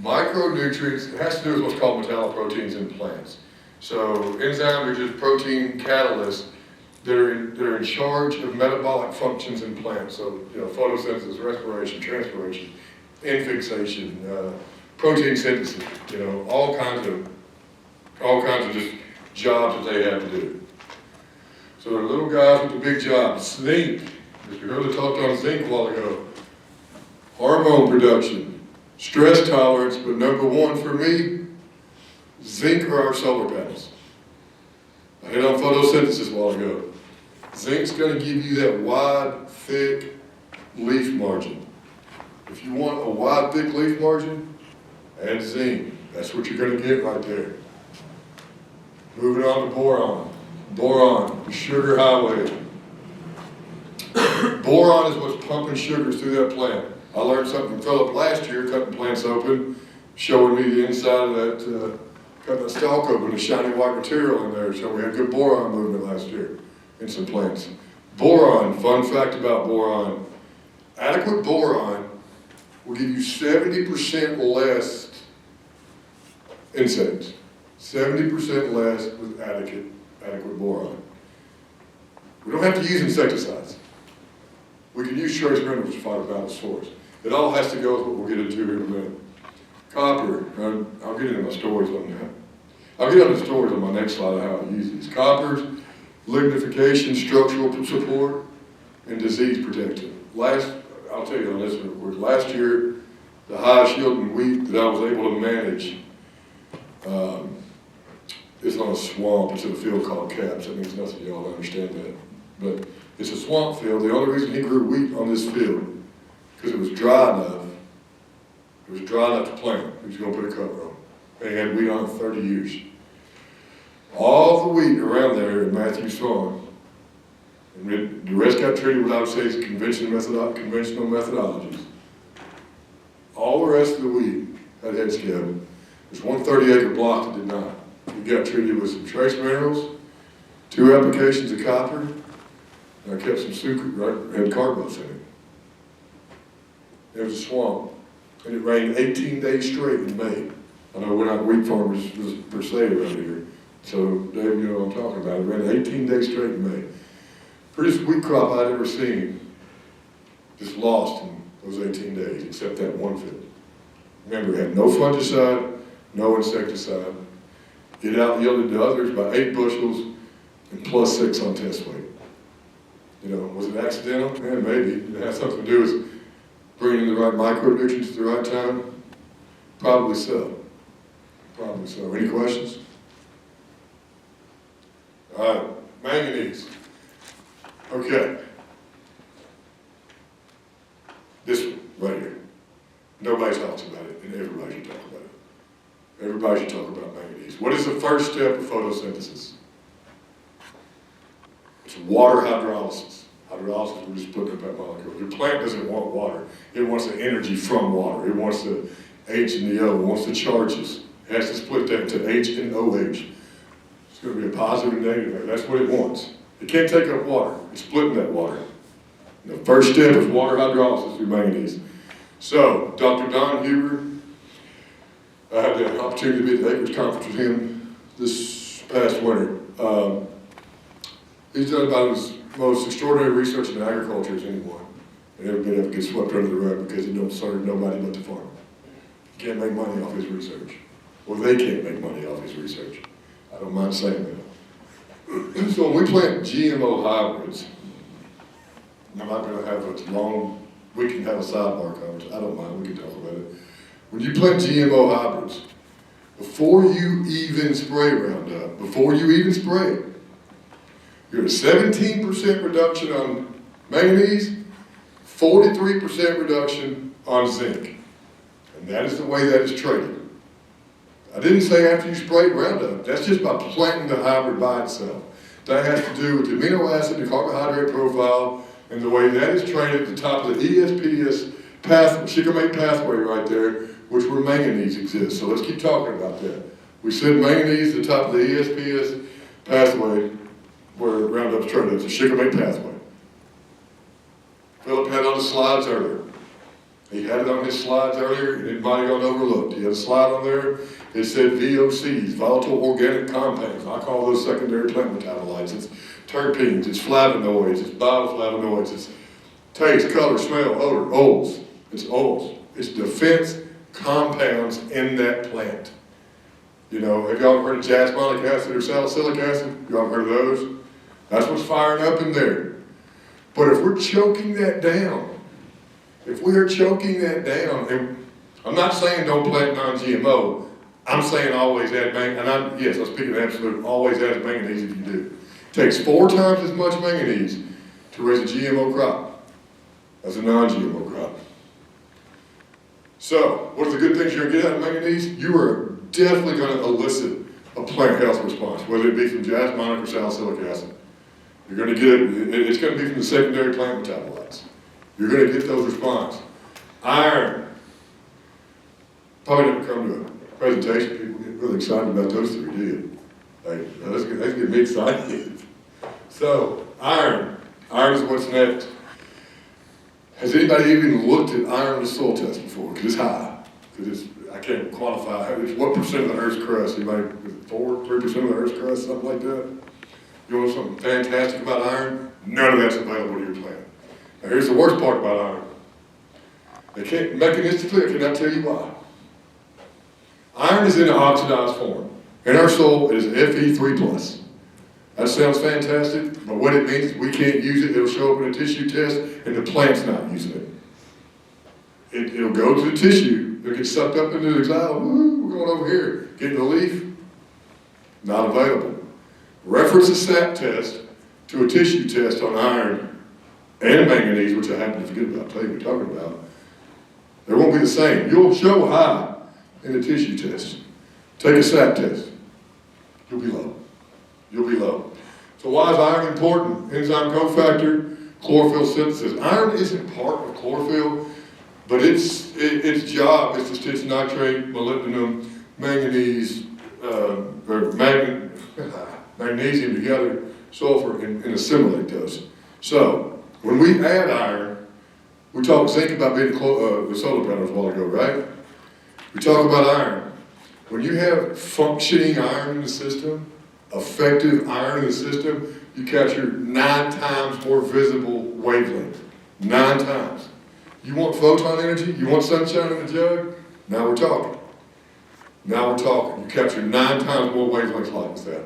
Micronutrients, it has to do with what's called metalloproteins in plants. So enzymes are just protein catalysts that are in charge of metabolic functions in plants. So, photosynthesis, respiration, transpiration, infixation, protein synthesis, all kinds of just jobs that they have to do. So they're little guys with the big jobs. Zinc, Mr. Hurley talked on zinc a while ago. Hormone production, stress tolerance, but number one for me, zinc are our solar panels. I hit on photosynthesis a while ago. Zinc's going to give you that wide, thick leaf margin. If you want a wide, thick leaf margin, add zinc. That's what you're going to get right there. Moving on to boron. Boron, the sugar highway. Boron is what's pumping sugars through that plant. I learned something from Philip last year, cutting plants open, showing me the inside of that, cutting that stalk open, the shiny white material in there. So we had good boron movement last year in some plants. Boron, fun fact about boron. Adequate boron will give you 70% less insects. 70% less with adequate boron. We don't have to use insecticides. We can use trace minerals to fight a battle source. It all has to go with what we'll get into here in a minute. Copper, I'll get into my stories on that. I'll get into stories on my next slide of how I use these. Coppers, lignification, structural support, and disease protection. I'll tell you on this real quick. Last year, the highest yielding wheat that I was able to manage is on a swamp. It's in a field called Caps. That means nothing to y'all, I understand that. But it's a swamp field. The only reason he grew wheat on this field, because it was dry enough. It was dry enough to plant. He was going to put a cover on. They had wheat on it 30 years. All the wheat around there in Matthew's farm, and the rest got treated with what I would say is conventional methodologies. All the rest of the wheat had head scab. There's one 30-acre block that did not. It got treated with some trace minerals, 2 applications of copper, and I kept some sucrose, had carbos in it. It was a swamp, and it rained 18 days straight in May. I know we're not wheat farmers per se around here, so Dave, you know what I'm talking about. It rained 18 days straight in May. Prettiest wheat crop I'd ever seen, just lost those 18 days, except that one field. Remember, it had no fungicide, no insecticide. It out-yielded the others by 8 bushels and plus 6 on test weight. You know, was it accidental? Yeah, maybe. It had something to do with bringing in the right micronutrients at the right time? Probably so. Probably so. Any questions? All right, manganese. Okay. This one, right here. Nobody talks about it, and everybody should talk about it. Everybody should talk about manganese. What is the first step of photosynthesis? It's water hydrolysis. Hydrolysis, we're just putting up that molecule. Your plant doesn't want water. It wants the energy from water. It wants the H and the O. It wants the charges. It has to split that into H and OH. It's going to be a positive and negative there. That's what it wants. It can't take up water. It's splitting that water. And the first step is water hydrolysis through manganese. So, Dr. Don Huber, I had the opportunity to be at the Acres Conference with him this past winter. He's done about his most extraordinary research in agriculture as anyone. And everybody ever gets swept under the rug because it don't serve nobody but the farmer. He can't make money off his research. Well, they can't make money off his research. I don't mind saying that. So when we plant GMO hybrids, I'm not going to have a long, we can have a sidebar conversation. I don't mind, we can talk about it. When you plant GMO hybrids, before you even spray Roundup, before you even spray it, you're at a 17% reduction on manganese, 43% reduction on zinc. And that is the way that is traded. I didn't say after you sprayed Roundup. That's just by planting the hybrid by itself. That has to do with the amino acid, the carbohydrate profile, and the way that is traded at the top of the ESPS pathway, shikimate pathway right there, which where manganese exists. So let's keep talking about that. We said manganese at the top of the ESPS pathway where Roundup's traded. It's a shikimate pathway. Philip had on his slides earlier. He had it on his slides earlier, and it might have gone overlooked. He had a slide on there. It said VOCs, volatile organic compounds. I call those secondary plant metabolites. It's terpenes, it's flavonoids, it's bioflavonoids, it's taste, color, smell, odor, oils. It's oils. It's defense compounds in that plant. You know, have y'all heard of jasmonic acid or salicylic acid? Y'all heard of those? That's what's firing up in there. But if we're choking that down, if we are choking that down, and I'm not saying don't plant non-GMO, I'm saying always add manganese, yes, I'm speaking absolute, always add manganese if you do. It takes 4 times as much manganese to raise a GMO crop as a non-GMO crop. So, what are the good things you're gonna get out of manganese? You are definitely gonna elicit a plant health response, whether it be from jasmonic or salicylic acid. You're gonna get it, it's gonna be from the secondary plant metabolites. You're going to get those responses. Iron. Probably never come to a presentation. People get really excited about those 3, do you? Like, that's get me excited. So, iron. Iron is what's next. Has anybody even looked at iron to soil test before? Because it's high. Because I can't quantify. It's what percent of the Earth's crust? Anybody, 3% of the Earth's crust, something like that? You want something fantastic about iron? None of that's available to your plant. Now here's the worst part about iron. They can't, mechanistically, I cannot tell you why. Iron is in an oxidized form. In our soil, it is Fe3+. That sounds fantastic, but what it means is we can't use it. It'll show up in a tissue test, and the plant's not using it. It'll go to the tissue. It'll get sucked up into the xylem. Woo, we're going over here. Getting the leaf. Not available. Reference a sap test to a tissue test on iron and manganese, which I happen to forget about, tell you what we're talking about. They won't be the same. You'll show high in the tissue test. Take a sap test. You'll be low. You'll be low. So why is iron important? Enzyme cofactor, chlorophyll synthesis. Iron isn't part of chlorophyll, but its job is to stitch nitrate, molybdenum, manganese, magnesium together, sulfur, and assimilate those. So, when we add iron, we talked zinc about being the solar panels a while ago, right? We talk about iron. When you have functioning iron in the system, effective iron in the system, you capture 9 times more visible wavelength. 9 times. You want photon energy? You want sunshine in the jug? Now we're talking. Now we're talking. You capture 9 times more wavelength light with that.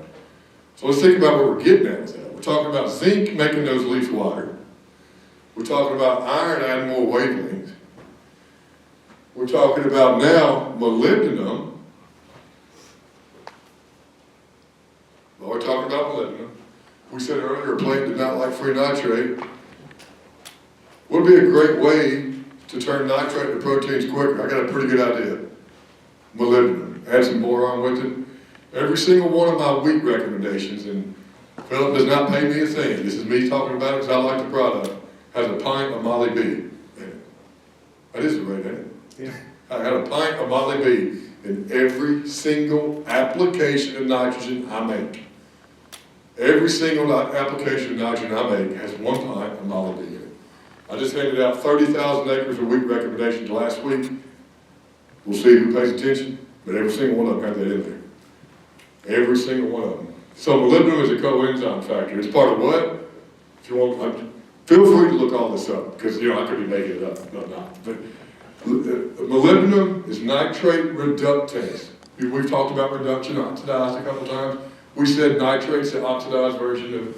So let's think about what we're getting at with that. We're talking about zinc making those leaves wider. We're talking about iron adding more wavelength. We're talking about now molybdenum. Well, we're talking about molybdenum. We said earlier a plant did not like free nitrate. Would be a great way to turn nitrate into proteins quicker. I got a pretty good idea. Molybdenum. Add some boron with it. Every single one of my wheat recommendations, and Philip does not pay me a thing. This is me talking about it because I like the product. Has a pint of Molly B in it. That is the right name.
Yeah.
I had a pint of Molly B in every single application of nitrogen I make. Every single application of nitrogen I make has 1 pint of Molly B in it. I just handed out 30,000 acres of wheat recommendations last week. We'll see who pays attention, but every single one of them had that in there. Every single one of them. So molybdenum is a coenzyme factor. It's part of what? If you want, feel free to look all this up, because I could be making it up. No, not. But molybdenum is nitrate reductase. We've talked about reduction, oxidized a couple times. We said nitrate's the oxidized version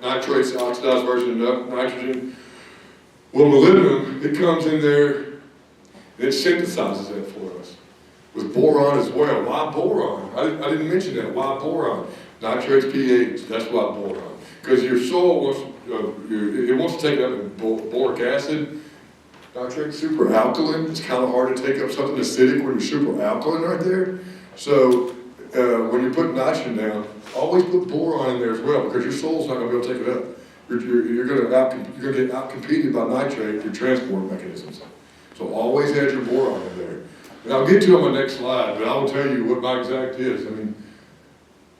nitrate's the oxidized version of nitrogen. Well, molybdenum, it comes in there and it synthesizes that for us. With boron as well. Why boron? I didn't mention that. Why boron? Nitrate's pH, that's why boron. Because your soil wants to take up boric acid. Nitrate's super alkaline. It's kind of hard to take up something acidic when you're super alkaline right there. So when you put nitrogen down, always put boron in there as well, because your soil's not going to be able to take it up. You're going to get outcompeted by nitrate through transport mechanisms. So always add your boron in there. And I'll get to it on my next slide, but I will tell you what my exact is. I mean,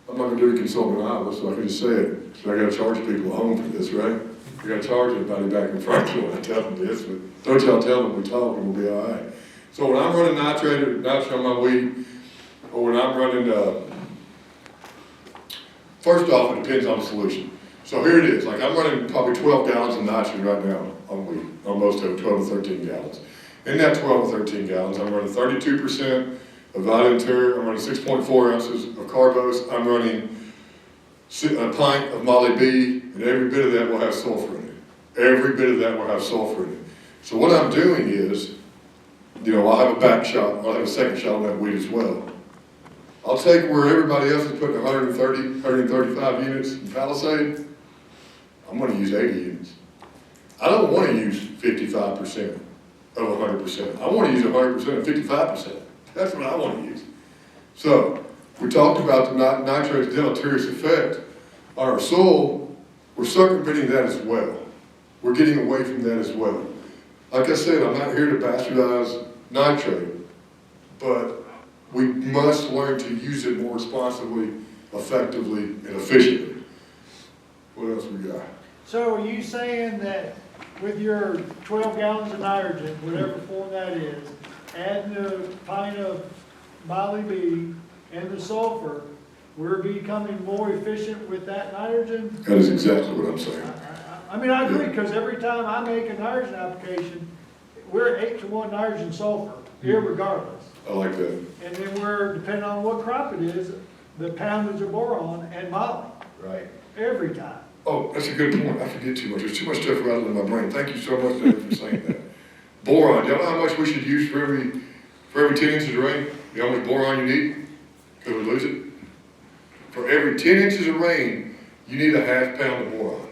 I'm not going to do a consultant Iowa, so I can just say it. So I got to charge people at home for this, right? I got to charge everybody back in Franklin when I tell them this, but don't y'all tell them we talk and we'll be all right. So when I'm running nitrogen on my wheat, or when I'm running, first off, it depends on the solution. So here it is, like I'm running probably 12 gallons of nitrogen right now on wheat, on most of it, 12 to 13 gallons. In that 12 to 13 gallons, I'm running 32% of vitamin, I'm running 6.4 ounces of carbose, I'm running a pint of Molly B, and every bit of that will have sulfur in it. Every bit of that will have sulfur in it. So what I'm doing is, I'll have a back shot, I'll have a second shot on that wheat as well. I'll take where everybody else is putting 130, 135 units in Palisade, I'm going to use 80 units. I don't want to use 55% of 100%. I want to use 100% of 55%. That's what I want to use. So, we talked about the nitrate's deleterious effect on our soil. We're circumventing that as well. We're getting away from that as well. Like I said, I'm not here to bastardize nitrate, but we must learn to use it more responsibly, effectively, and efficiently. What else we got?
So are you saying that with your 12 gallons of nitrogen, whatever form that is, adding a pint of Molly B and the sulfur, we're becoming more efficient with that nitrogen?
That is exactly what I'm saying.
I mean, I agree, because every time I make a nitrogen application, we're at 8-to-1 nitrogen sulfur, irregardless.
I like that.
And then we're, depending on what crop it is, the poundage of boron and molly.
Right.
Every time.
Oh, that's a good point. I forget too much. There's too much stuff rattling in my brain. Thank you so much, Dave, for saying that. Boron. Y'all know how much we should use for every 10 inches of rain? You know how much boron you need? Because we lose it? For every 10 inches of rain, you need a half pound of boron.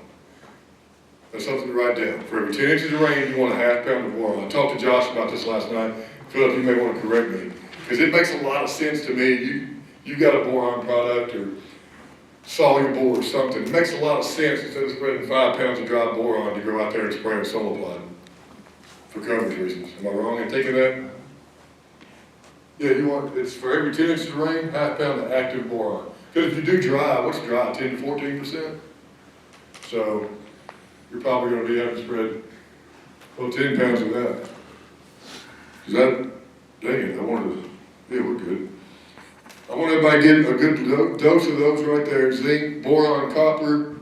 That's something to write down. For every 10 inches of rain, you want a half pound of boron. I talked to Josh about this last night. Philip, you may want to correct me. Because it makes a lot of sense to me. You got a boron product or soluble or something. It makes a lot of sense instead of spreading 5 pounds of dry boron to go out there and spray a solar blood for coverage reasons. Am I wrong in thinking that? Yeah, it's for every 10 inches of rain, half pound of active boron. Because if you do dry, what's dry, 10 to 14%? So you're probably going to be able to spread, 10 pounds of that. Is that, dang it, yeah, we're good. I want everybody getting a good dose of those right there. Zinc, boron, copper,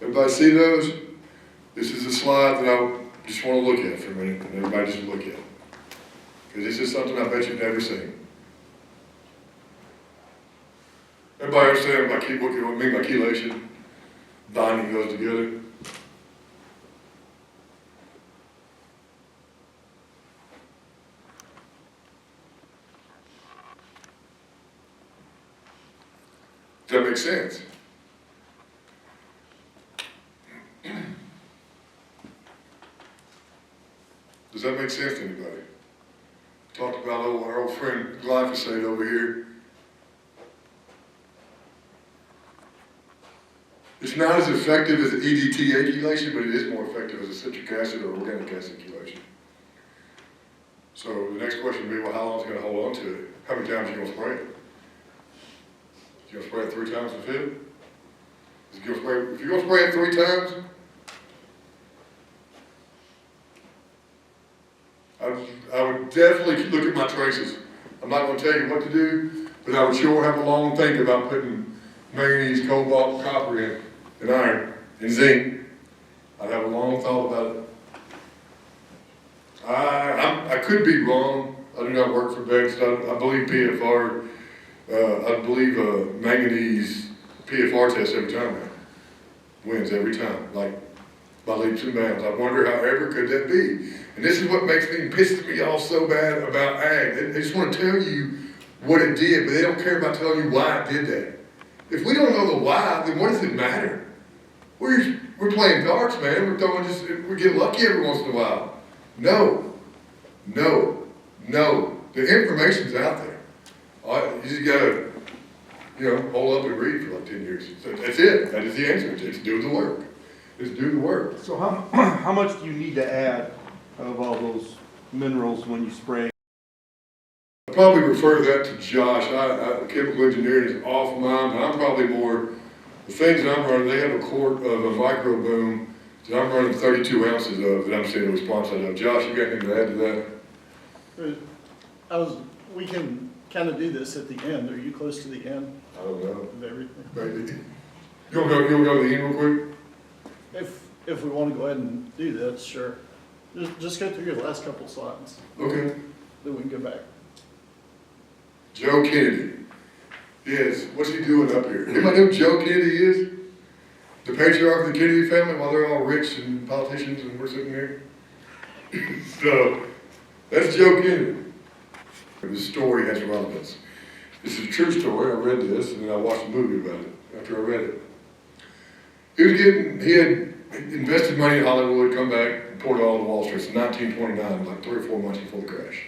Everybody see those? This is a slide that I just want to look at for a minute, and everybody just look at. Because this is something I bet you've never seen. Everybody understand what I mean by chelation? Binding goes together. Does that make sense? Does that make sense to anybody? Talked about our old friend glyphosate over here. It's not as effective as EDTA chelation, but it is more effective as a citric acid or organic acid chelation. So the next question would be, well, how long is it going to hold on to it? How many times are you going to spray it? You're going to spray it 3 times in the field? If you're going to spray it 3 times, I would definitely look at my traces. I'm not going to tell you what to do, but I would sure have a long think about putting manganese, cobalt, copper in, and iron, and zinc. I'd have a long thought about it. I could be wrong. I do not work for Bex. I believe PFR, I believe manganese PFR test every time now. Wins every time, like by leaps and bounds. I wonder however could that be? And this is what pisses me off so bad about ag. They just want to tell you what it did, but they don't care about telling you why it did that. If we don't know the why, then what does it matter? We're playing darts, man. We get lucky every once in a while. No. The information's out there. You just gotta, hold up and read for like 10 years. So that's it. That is the answer. It's do the work. It's do the work.
So how much do you need to add of all those minerals when you spray?
I'll probably refer that to Josh. Chemical engineering is off mine, but I'm probably more, the things that I'm running, they have a quart of a micro boom that I'm running 32 ounces of that I'm seeing a response out of. Josh, you got anything to add to that?
We can kind of do this at the end. Are you close to the end
I don't know.
of everything?
Maybe. You'll go to the end real quick?
If we want to go ahead and do that, sure. Just go through your last couple slides,
Okay.
then we can go back.
Joe Kennedy. Yes, what's he doing up here? Anybody know who Joe Kennedy is? The patriarch of the Kennedy family while they're all rich and politicians and we're sitting here? So, that's Joe Kennedy. This story has relevance. This is a true story. I read this and then I watched a movie about it after I read it. He had invested money in Hollywood, come back, and poured it all into Wall Street in 1929, like 3 or 4 months before the crash.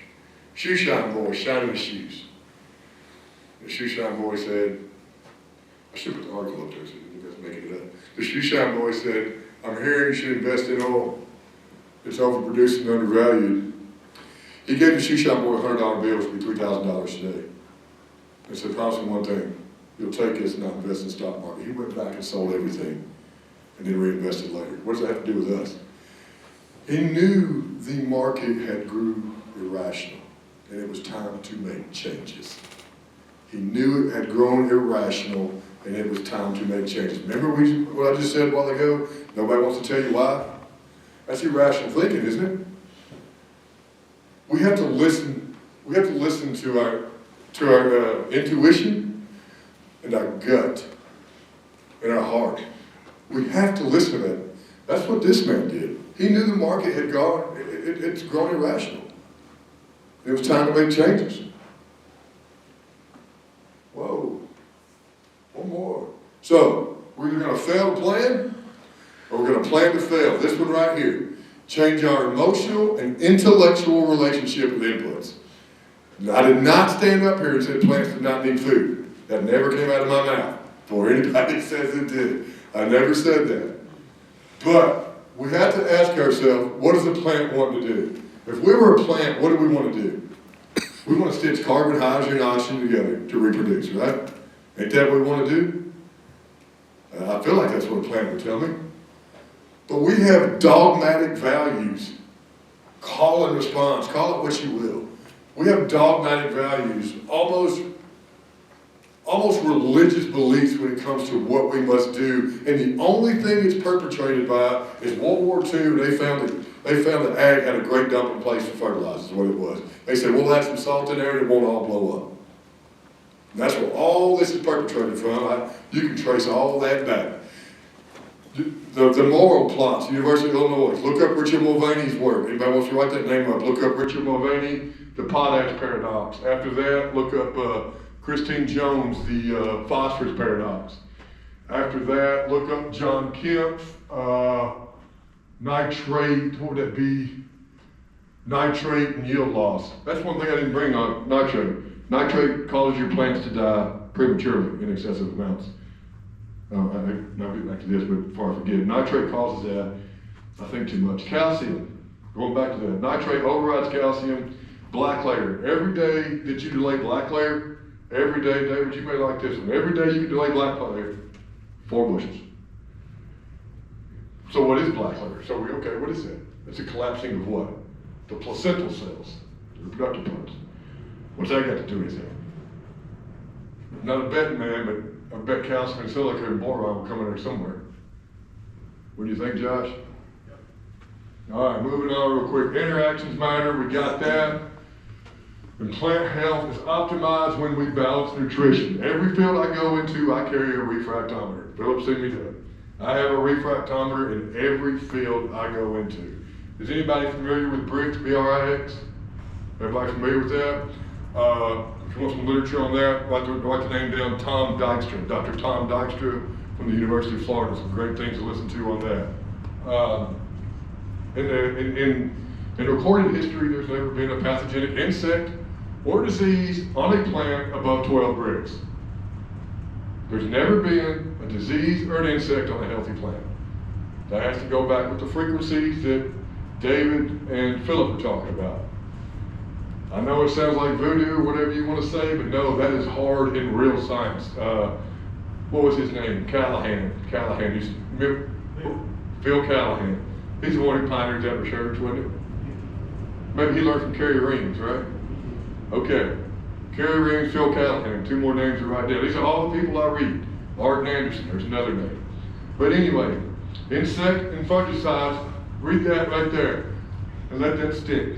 Shoe shine boy, shining his shoes. The shoe shine boy said, I should put the article up there so you guys making it up. The shoe shine boy said, I'm hearing you should invest in oil. It's overproduced and undervalued. He gave the shoe shine boy a $100 bill, which would be $3,000 today. And said, promise me one thing, you'll take this and not invest in the stock market. He went back and sold everything and then reinvested later. What does that have to do with us? He knew the market had grew irrational and it was time to make changes. He knew it had grown irrational and it was time to make changes. Remember what I just said a while ago? Nobody wants to tell you why? That's irrational thinking, isn't it? We have to listen. We have to listen to our intuition and our gut and our heart. We have to listen to that. That's what this man did. He knew the market had gone, it's grown irrational. It was time to make changes. Whoa. One more. So, we're either going to fail to plan, or we're going to plan to fail. This one right here. Change our emotional and intellectual relationship with inputs. I did not stand up here and say plants do not need food. That never came out of my mouth, before anybody says it did. I never said that. But we have to ask ourselves, what does a plant want to do? If we were a plant, what do we want to do? We want to stitch carbon, hydrogen, and oxygen together to reproduce, right? Ain't that what we want to do? I feel like that's what a plant would tell me. But we have dogmatic values. Call and response, call it what you will. We have dogmatic values, almost almost religious beliefs when it comes to what we must do. And the only thing it's perpetrated by is World War II. They found that ag had a great dumping place for fertilizers, is what it was. They said, we'll add some salt in there and it won't all blow up. And that's where all this is perpetrated from. You can trace all that back. The moral plots, University of Illinois, look up Richard Mulvaney's work. Anybody wants to write that name up, look up Richard Mulvaney, the potash paradox. After that, look up Christine Jones, the phosphorus paradox. After that, look up John Kemp, nitrate, what would that be? Nitrate and yield loss. That's one thing I didn't bring on, nitrate. Nitrate causes your plants to die prematurely in excessive amounts. I'll get back to this, but before I forget, nitrate causes that, I think too much. Calcium, going back to that, nitrate overrides calcium. Black layer, every day that you delay black layer, every day, David, you may like this one, every day you can delay black layer, 4 bushels. So what is black layer? So okay, what is that? It's a collapsing of what? The placental cells, the reproductive parts. What's that got to do with anything? Not a betting man, but I bet calcium and silica and boron will come in there somewhere. What do you think, Josh? Yep. All right, moving on real quick. Interactions matter, we got that. And plant health is optimized when we balance nutrition. Every field I go into, I carry a refractometer. Philip sent me that. I have a refractometer in every field I go into. Is anybody familiar with BRIX, B-R-I-X? Everybody familiar with that? If you want some literature on that, write the name down, Tom Dykstra, Dr. Tom Dykstra from the University of Florida. Some great things to listen to on that. In recorded history, there's never been a pathogenic insect or disease on a plant above 12 Brix. There's never been a disease or an insect on a healthy plant. That has to go back with the frequencies that David and Philip were talking about. I know it sounds like voodoo or whatever you want to say, but no, that is hard in real science. What was his name? Callahan. Phil Callahan. He's the one who pioneered that research, wasn't it? Maybe he learned from Kerry Rings, right? Okay. Kerry Rings, Phil Callahan, 2 more names to write down. These are all the people I read. Arden Anderson, there's another name. But anyway, insect and fungicides, read that right there and let that stick.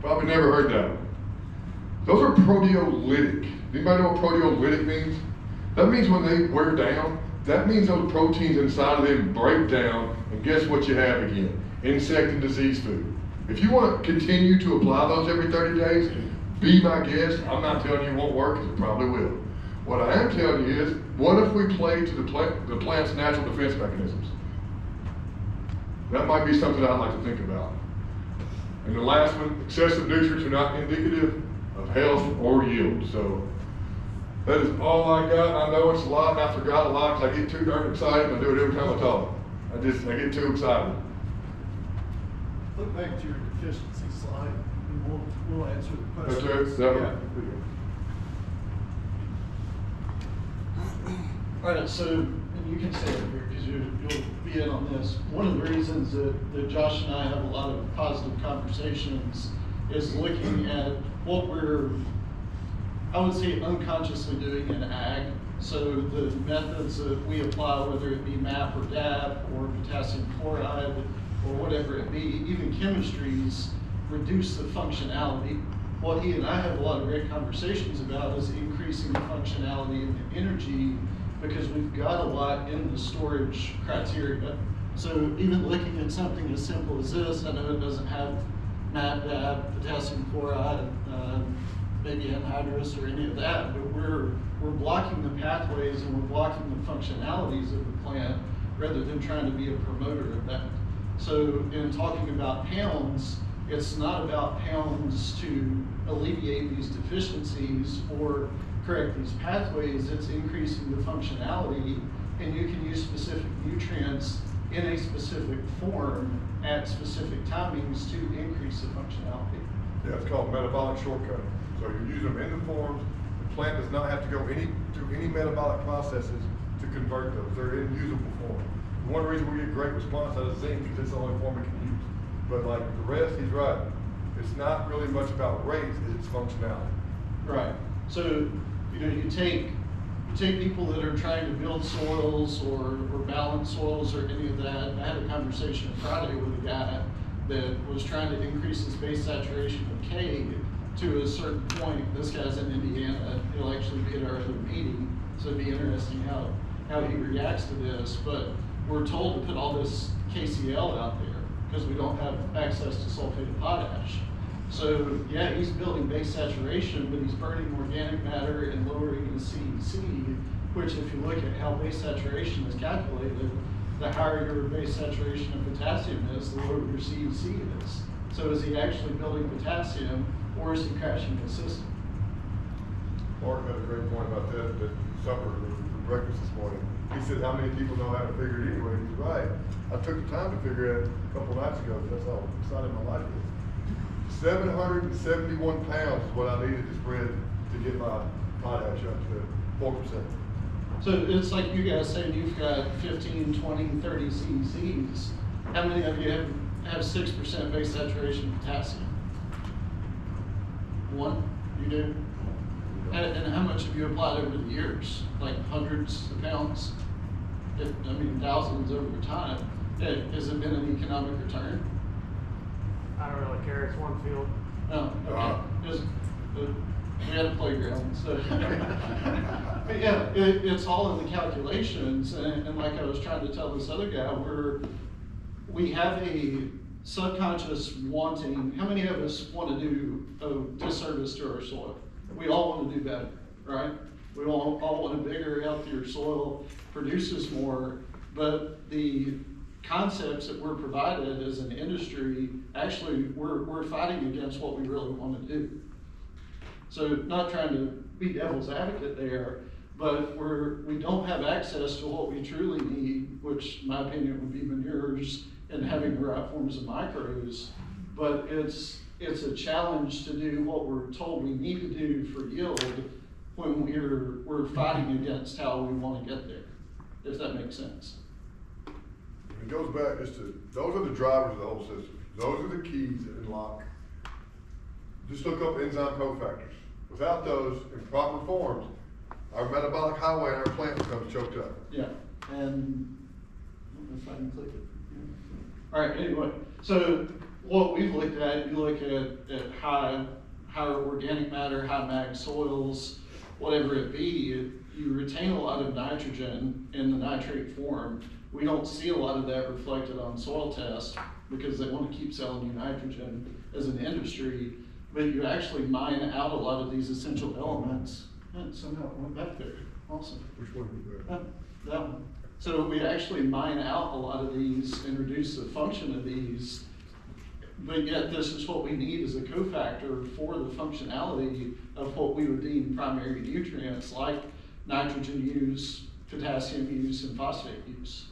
Probably never heard that one. Those are proteolytic. Anybody know what proteolytic means? That means when they wear down, that means those proteins inside of them break down, and guess what you have again? Insect and disease food. If you want to continue to apply those every 30 days, be my guest. I'm not telling you it won't work, because it probably will. What I am telling you is, what if we play to the plant's natural defense mechanisms? That might be something I'd like to think about. And the last one, excessive nutrients are not indicative of health or yield. So that is all I got. I know it's a lot, and I forgot a lot because I get too darn excited, and I do it every time I talk. I get too excited.
Look back to your deficiency slide, and we'll answer the question.
That's it?
Yeah. All right, so, and you can say it here because you'll be in on this. One of the reasons that Josh and I have a lot of positive conversations is looking at what we're, I would say, unconsciously doing in ag. So the methods that we apply, whether it be MAP or DAP or potassium chloride or whatever it be, even chemistries reduce the functionality. What he and I have a lot of great conversations about is increasing the functionality and the energy, because we've got a lot in the storage criteria. So even looking at something as simple as this, I know it doesn't have MAP, DAP, potassium chloride, maybe anhydrous or any of that, but we're blocking the pathways and we're blocking the functionalities of the plant rather than trying to be a promoter of that. So in talking about pounds, it's not about pounds to alleviate these deficiencies or correct these pathways, it's increasing the functionality, and you can use specific nutrients in a specific form at specific timings to increase the functionality.
Yeah, it's called metabolic shortcut. So you use them in the forms. The plant does not have to go through any metabolic processes to convert those. They're in usable form. One reason we get great response out of zinc is it's the only form we can use. But like the rest, he's right. it's not really much about rates, it's functionality.
Right, so, you know, you take people that are trying to build soils or balance soils or any of that. I had a conversation Friday with a guy that was trying to increase his base saturation of K to a certain point. This guy's in Indiana, he'll actually be at our other meeting, so it'd be interesting how he reacts to this. But we're told to put all this KCl out there because we don't have access to sulfate of potash. So yeah, he's building base saturation, but he's burning organic matter and lowering the CEC, which if you look at how base saturation is calculated, the higher your base saturation of potassium is, the lower your CEC is. So is he actually building potassium, or is he crashing the system?
Mark had a great point about that at supper, for breakfast this morning. He said, how many people know how to figure it anyway? He's right. I took the time to figure it a couple nights ago, that's how excited my life is. 771 pounds is what I needed to spread to get my potash up to 4%.
So it's like you guys saying you've got 15, 20, 30 CECs. How many of you have 6% base saturation potassium? One? You do? And how much have you applied over the years? Like hundreds of pounds? I mean, thousands over time. Has it been an economic return?
I don't really care, it's one field.
Oh, okay. We had a playground, so. But yeah, it's all in the calculations, and like I was trying to tell this other guy, we have a subconscious wanting. How many of us want to do a disservice to our soil? We all want to do better, right? We all want a bigger, healthier soil, produces more, but the concepts that we're provided as an industry, actually, we're fighting against what we really want to do. So not trying to be devil's advocate there, but we don't have access to what we truly need, which in my opinion would be manures and having the right forms of micros. But it's a challenge to do what we're told we need to do for yield when we're fighting against how we want to get there, if that makes sense.
It goes back just to, those are the drivers of the whole system. Those are the keys that unlock. Just look up enzyme cofactors. Without those in proper forms, our metabolic highway in our plant becomes choked up.
Yeah, and I don't know if I can click it. All right, anyway, so what we've looked at, you look at higher organic matter, high mag soils, whatever it be, you retain a lot of nitrogen in the nitrate form. We don't see a lot of that reflected on soil tests because they want to keep selling you nitrogen as an industry, but you actually mine out a lot of these essential elements. And somehow it went back there. Awesome.
Which one is that?
That one. So we actually mine out a lot of these and reduce the function of these, but yet this is what we need as a cofactor for the functionality of what we would deem primary nutrients like nitrogen use, potassium use, and phosphate use.